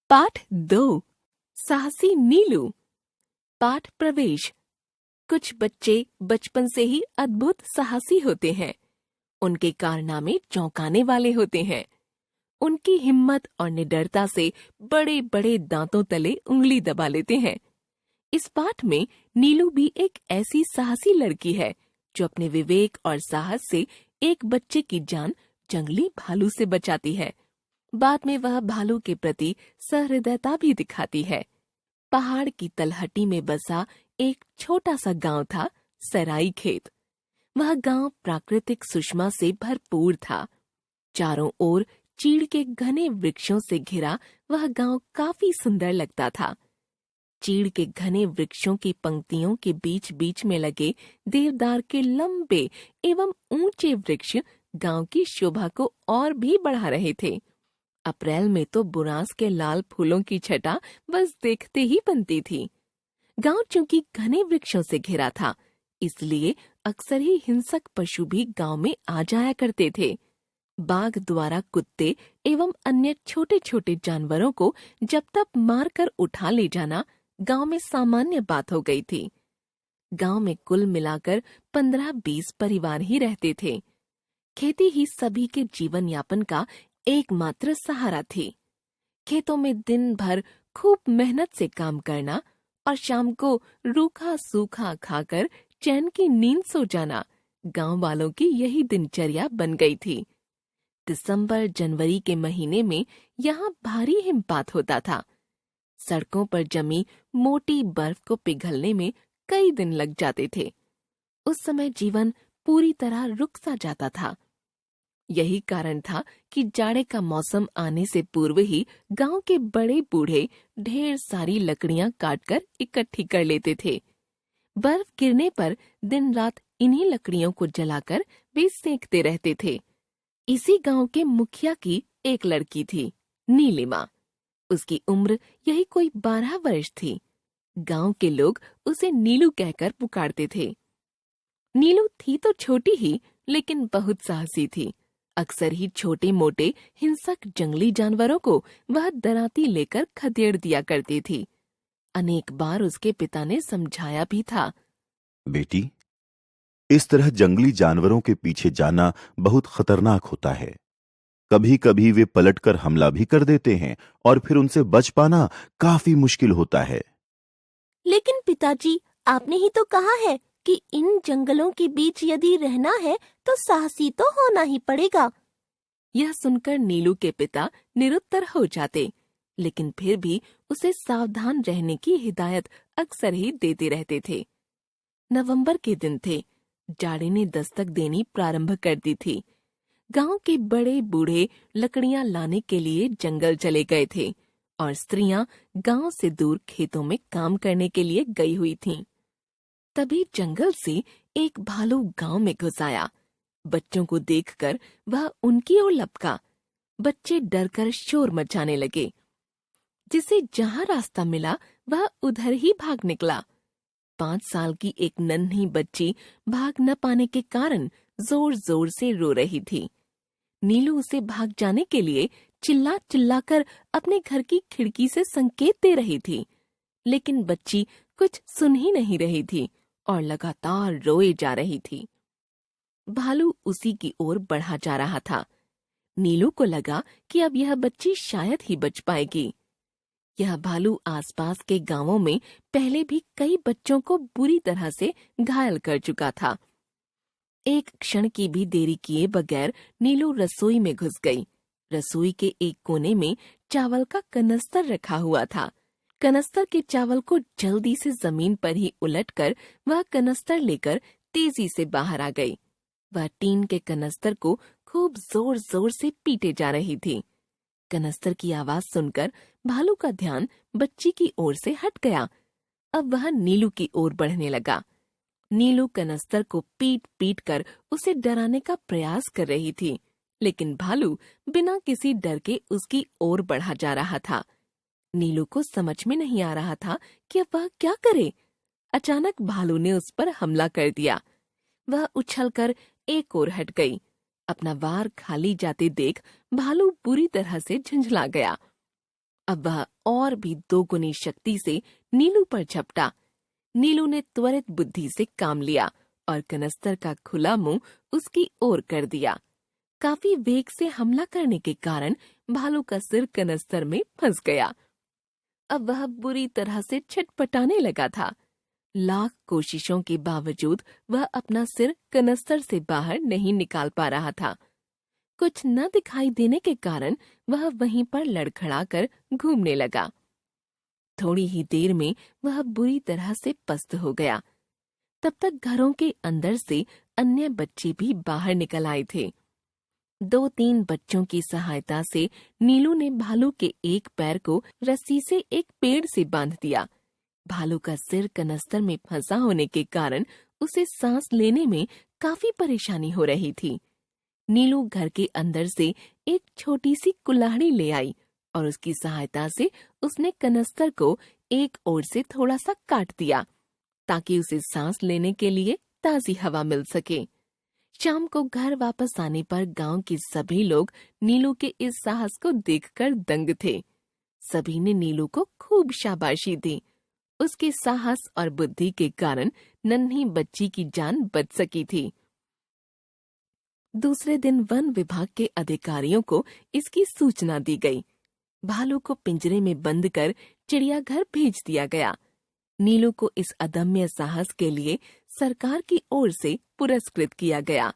पाठ 2 साहसी नीलू। पाठ प्रवेश। कुछ बच्चे बचपन से ही अद्भुत साहसी होते हैं। उनके कारनामे चौंकाने वाले होते हैं। उनकी हिम्मत और निडरता से बड़े बड़े दांतों तले उंगली दबा लेते हैं। इस पाठ में नीलू भी एक ऐसी साहसी लड़की है जो अपने विवेक और साहस से एक बच्चे की जान जंगली भालू से बचाती है। बाद में वह भालू के प्रति सहृदयता भी दिखाती है। पहाड़ की तलहटी में बसा एक छोटा सा गांव था, सराई खेत। वह गांव प्राकृतिक सुषमा से भरपूर था। चारों ओर चीड़ के घने वृक्षों से घिरा वह गांव काफी सुंदर लगता था। चीड़ के घने वृक्षों की पंक्तियों के बीच बीच में लगे देवदार के लंबे एवं ऊंचे वृक्ष गांव की शोभा को और भी बढ़ा रहे थे। अप्रैल में तो बुरांस के लाल फूलों की छटा बस देखते ही बनती थी। गांव चूंकि घने वृक्षों से घिरा था, इसलिए अक्सर ही हिंसक पशु भी गांव में आ जाया करते थे। बाघ द्वारा कुत्ते एवं अन्य छोटे छोटे जानवरों को जब तक मारकर उठा ले जाना गांव में सामान्य बात हो गई थी। गांव में कुल मिलाकर 15-20 परिवार ही रहते थे। खेती ही सभी के जीवन यापन का एकमात्र सहारा थी। खेतों में दिन भर खूब मेहनत से काम करना और शाम को रूखा सूखा खाकर चैन की नींद सो जाना गांव वालों की यही दिनचर्या बन गई थी। दिसंबर जनवरी के महीने में यहाँ भारी हिमपात होता था। सड़कों पर जमी मोटी बर्फ को पिघलने में कई दिन लग जाते थे। उस समय जीवन पूरी तरह रुक सा जाता था। यही कारण था कि जाड़े का मौसम आने से पूर्व ही गांव के बड़े बूढ़े ढेर सारी लकड़ियां काटकर इकट्ठी कर लेते थे। बर्फ गिरने पर दिन रात इन्हीं लकड़ियों को जलाकर वे सेंकते रहते थे। इसी गांव के मुखिया की एक लड़की थी, नीलिमा। उसकी उम्र यही कोई 12 वर्ष थी। गांव के लोग उसे नीलू कहकर पुकारते थे। नीलू थी तो छोटी ही, लेकिन बहुत साहसी थी। अक्सर ही छोटे मोटे हिंसक जंगली जानवरों को वह डराती लेकर खदेड़ दिया करती थी। अनेक बार उसके पिता ने समझाया भी था, बेटी, इस तरह जंगली जानवरों के पीछे जाना बहुत खतरनाक होता है। कभी कभी वे पलटकर हमला भी कर देते हैं और फिर उनसे बच पाना काफी मुश्किल होता है। लेकिन पिताजी, आपने ही तो कहा है कि इन जंगलों के बीच यदि रहना है तो साहसी तो होना ही पड़ेगा। यह सुनकर नीलू के पिता निरुत्तर हो जाते, लेकिन फिर भी उसे सावधान रहने की हिदायत अक्सर ही देते रहते थे। नवंबर के दिन थे। जाड़े ने दस्तक देनी प्रारंभ कर दी थी। गांव के बड़े बूढ़े लकड़ियां लाने के लिए जंगल चले गए थे और स्त्रियां गांव से दूर खेतों में काम करने के लिए गई हुई थीं। तभी जंगल से एक भालू गांव में घुस आया। बच्चों को देखकर वह उनकी ओर लपका। बच्चे डरकर शोर मचाने लगे। जिसे जहां रास्ता मिला वह उधर ही भाग निकला। 5 साल की एक नन्ही बच्ची भाग न पाने के कारण जोर जोर से रो रही थी। नीलू उसे भाग जाने के लिए चिल्ला चिल्लाकर अपने घर की खिड़की से संकेत दे रही थी, लेकिन बच्ची कुछ सुन ही नहीं रही थी और लगातार रोए जा रही थी। भालू उसी की ओर बढ़ा जा रहा था। नीलू को लगा कि अब यह बच्ची शायद ही बच पाएगी। यह भालू आसपास के गांवों में पहले भी कई बच्चों को बुरी तरह से घायल कर चुका था। एक क्षण की भी देरी किए बगैर नीलू रसोई में घुस गई। रसोई के एक कोने में चावल का कनस्तर रखा हुआ था। कनस्तर के चावल को जल्दी से जमीन पर ही उलटकर वह कनस्तर लेकर तेजी से बाहर आ गई। वह टीन के कनस्तर को खूब जोर जोर से पीटे जा रही थी। कनस्तर की आवाज सुनकर भालू का ध्यान बच्ची की ओर से हट गया। अब वह नीलू की ओर बढ़ने लगा। नीलू कनस्तर को पीट पीट कर उसे डराने का प्रयास कर रही थी, लेकिन भालू बिना किसी डर के उसकी ओर बढ़ा जा रहा था। नीलू को समझ में नहीं आ रहा था कि अब वह क्या करे। अचानक भालू ने उस पर हमला कर दिया। वह उछलकर एक ओर हट गई। अपना वार खाली जाते देख भालू बुरी तरह से झुंझला गया। अब वह और भी दोगुनी शक्ति से नीलू पर झपटा। नीलू ने त्वरित बुद्धि से काम लिया और कनस्तर का खुला मुंह उसकी ओर कर दिया। काफी वेग से हमला करने के कारण भालू का सिर कनस्तर में फंस गया। अब वह बुरी तरह से छटपटाने लगा था। लाख कोशिशों के बावजूद वह अपना सिर कनस्तर से बाहर नहीं निकाल पा रहा था। कुछ न दिखाई देने के कारण वह वहीं पर लड़खड़ाकर घूमने लगा। थोड़ी ही देर में वह बुरी तरह से पस्त हो गया। तब तक घरों के अंदर से अन्य बच्चे भी बाहर निकल आए थे। 2-3 बच्चों की सहायता से नीलू ने भालू के एक पैर को रस्सी से एक पेड़ से बांध दिया। भालू का सिर कनस्तर में फंसा होने के कारण उसे सांस लेने में काफी परेशानी हो रही थी। नीलू घर के अंदर से एक छोटी सी कुल्हाड़ी ले आई और उसकी सहायता से उसने कनस्तर को एक ओर से थोड़ा सा काट दिया ताकि उसे सांस लेने के लिए ताजी हवा मिल सके। शाम को घर वापस आने पर गांव के सभी लोग नीलू के इस साहस को देखकर दंग थे। सभी ने नीलू को खूब शाबाशी दी। उसके साहस और बुद्धि के कारण नन्ही बच्ची की जान बच सकी थी। दूसरे दिन वन विभाग के अधिकारियों को इसकी सूचना दी गई। भालू को पिंजरे में बंद कर चिड़ियाघर भेज दिया गया। नीलू को इस अदम्य साहस के लिए सरकार की ओर से पुरस्कृत किया गया।